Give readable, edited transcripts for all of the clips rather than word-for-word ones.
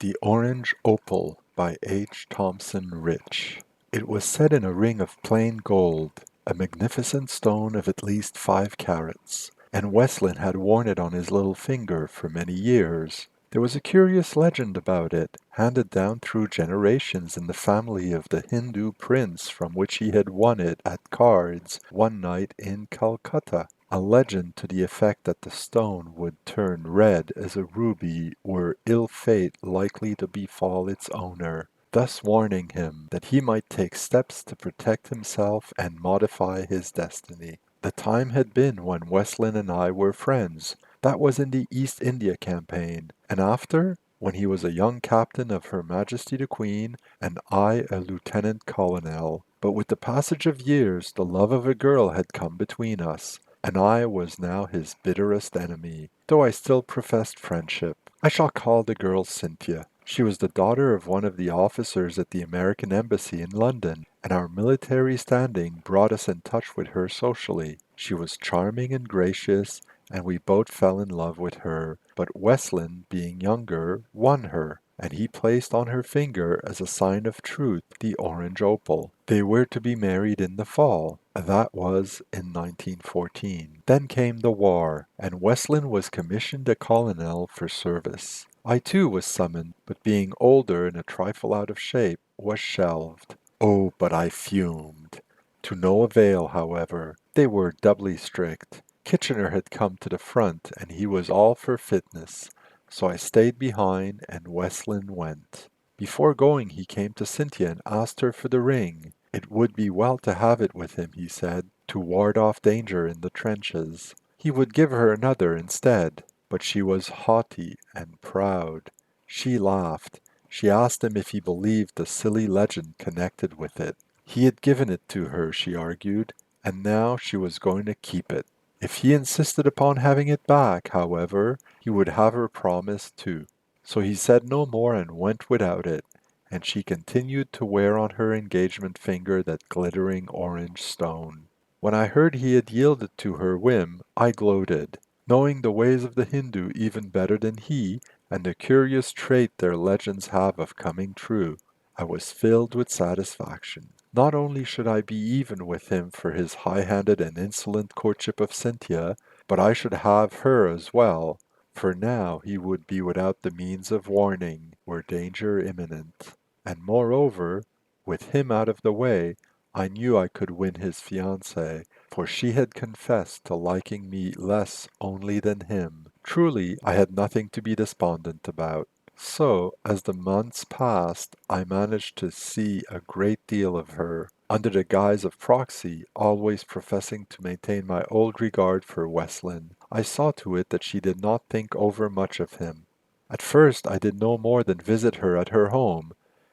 The Orange Opal by H. Thompson Rich. It was set in a ring of plain gold, a magnificent stone of at least 5 carats, and Westlin had worn it on his little finger for many years. There was a curious legend about it, handed down through generations in the family of the Hindu prince from which he had won it at cards one night in Calcutta. A legend to the effect that the stone would turn red as a ruby were ill fate likely to befall its owner, thus warning him that he might take steps to protect himself and modify his destiny. The time had been when Westlin and I were friends. That was in the East India Campaign, and after, when he was a young captain of Her Majesty the Queen, and I a lieutenant colonel. But with the passage of years, the love of a girl had come between us, and I was now his bitterest enemy, though I still professed friendship. I shall call the girl Cynthia. She was the daughter of one of the officers at the American Embassy in London, and our military standing brought us in touch with her socially. She was charming and gracious, and we both fell in love with her, but Westlin, being younger, won her, and he placed on her finger as a sign of truth the orange opal. They were to be married in the fall. That was in 1914. Then came the war, and Westlin was commissioned a colonel for service. I too was summoned, but being older and a trifle out of shape, was shelved. Oh, but I fumed. To no avail, however. They were doubly strict. Kitchener had come to the front, and he was all for fitness, so I stayed behind, and Westlin went. Before going he came to Cynthia and asked her for the ring. It would be well to have it with him, he said, to ward off danger in the trenches. He would give her another instead, but she was haughty and proud. She laughed. She asked him if he believed the silly legend connected with it. He had given it to her, she argued, and now she was going to keep it. If he insisted upon having it back, however, he would have her promise too. So he said no more and went without it, and she continued to wear on her engagement finger that glittering orange stone. When I heard he had yielded to her whim, I gloated, knowing the ways of the Hindu even better than he, and the curious trait their legends have of coming true. I was filled with satisfaction. Not only should I be even with him for his high-handed and insolent courtship of Cynthia, but I should have her as well, for now he would be without the means of warning, were danger imminent. And moreover, with him out of the way, I knew I could win his fiancée, for she had confessed to liking me less only than him. Truly, I had nothing to be despondent about. So, as the months passed, I managed to see a great deal of her, under the guise of proxy, always professing to maintain my old regard for Westlin. I saw to it that she did not think over much of him. At first I did no more than visit her at her home,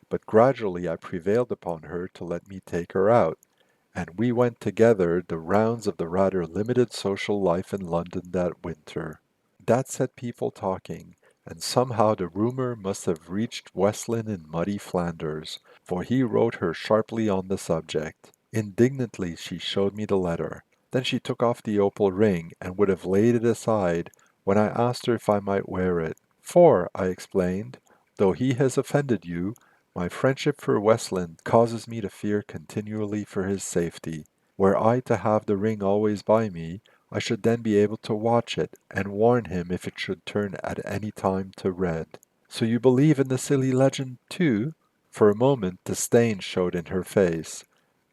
but gradually I prevailed upon her to let me take her out, and we went together the rounds of the rather limited social life in London that winter. That set people talking, and somehow the rumor must have reached Westlin in muddy Flanders, for he wrote her sharply on the subject. Indignantly she showed me the letter. Then she took off the opal ring, and would have laid it aside, when I asked her if I might wear it. For, I explained, though he has offended you, my friendship for Westlin causes me to fear continually for his safety. Were I to have the ring always by me, I should then be able to watch it, and warn him if it should turn at any time to red. So you believe in the silly legend, too? For a moment disdain showed in her face.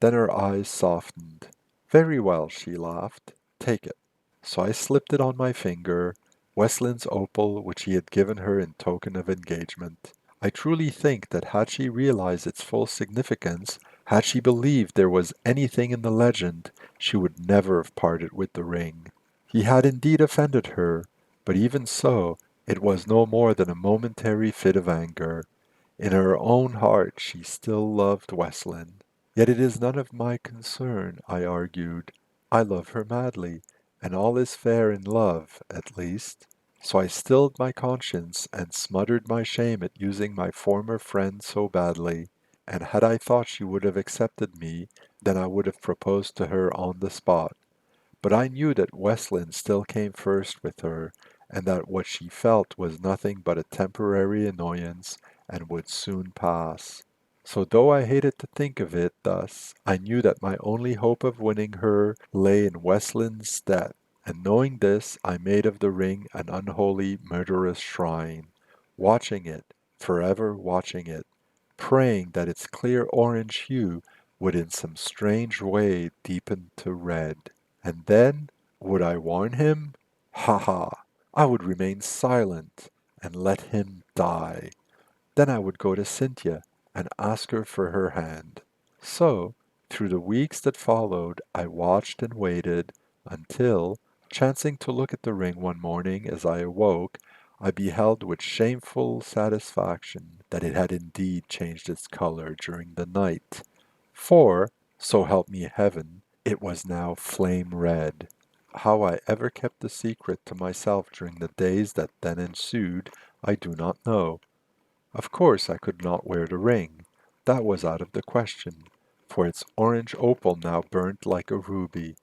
Then her eyes softened. Very well, she laughed. Take it. So I slipped it on my finger, Westlin's opal which he had given her in token of engagement. I truly think that had she realized its full significance, had she believed there was anything in the legend, she would never have parted with the ring. He had indeed offended her, but even so, it was no more than a momentary fit of anger. In her own heart she still loved Westlin. Yet it is none of my concern, I argued. I love her madly, and all is fair in love, at least. So I stilled my conscience and smothered my shame at using my former friend so badly, and had I thought she would have accepted me, then I would have proposed to her on the spot. But I knew that Westlin still came first with her, and that what she felt was nothing but a temporary annoyance and would soon pass. So though I hated to think of it thus, I knew that my only hope of winning her lay in Westland's death, and knowing this, I made of the ring an unholy, murderous shrine, watching it, forever watching it, praying that its clear orange hue would in some strange way deepen to red. And then, would I warn him? Ha ha! I would remain silent and let him die. Then I would go to Cynthia and ask her for her hand. So, through the weeks that followed, I watched and waited until, chancing to look at the ring one morning as I awoke, I beheld with shameful satisfaction that it had indeed changed its color during the night. For, so help me heaven, it was now flame red. How I ever kept the secret to myself during the days that then ensued, I do not know. Of course I could not wear the ring. That was out of the question, for its orange opal now burnt like a ruby.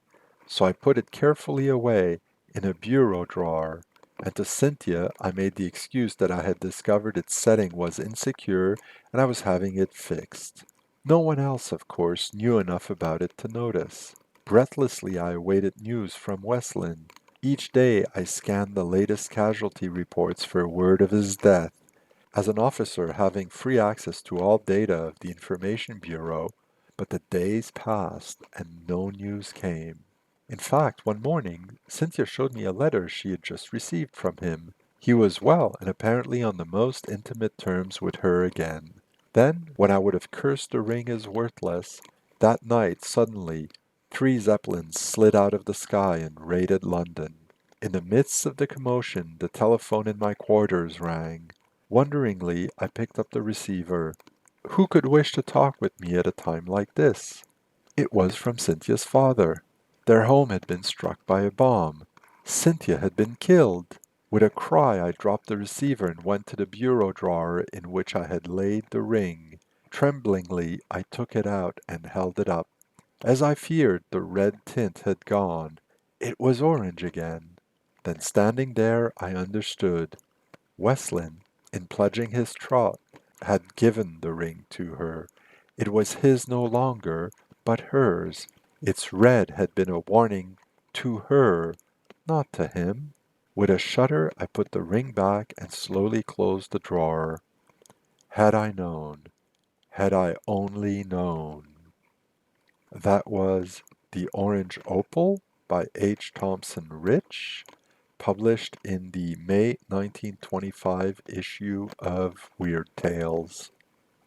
So I put it carefully away in a bureau drawer, and to Cynthia I made the excuse that I had discovered its setting was insecure and I was having it fixed. No one else, of course, knew enough about it to notice. Breathlessly I awaited news from Westland. Each day I scanned the latest casualty reports for word of his death. As an officer having free access to all data of the Information Bureau, but the days passed and no news came. In fact, one morning, Cynthia showed me a letter she had just received from him. He was well and apparently on the most intimate terms with her again. Then, when I would have cursed the ring as worthless, that night suddenly 3 Zeppelins slid out of the sky and raided London. In the midst of the commotion, the telephone in my quarters rang. Wonderingly, I picked up the receiver. Who could wish to talk with me at a time like this? It was from Cynthia's father. Their home had been struck by a bomb. Cynthia had been killed. With a cry, I dropped the receiver and went to the bureau drawer in which I had laid the ring. Tremblingly, I took it out and held it up. As I feared, the red tint had gone. It was orange again. Then standing there, I understood. Westland, in pledging his troth, had given the ring to her. It was his no longer, but hers. Its red had been a warning to her, not to him. With a shudder, I put the ring back and slowly closed the drawer. Had I known, had I only known. That was The Orange Opal by H. Thompson Rich, published in the May 1925 issue of Weird Tales.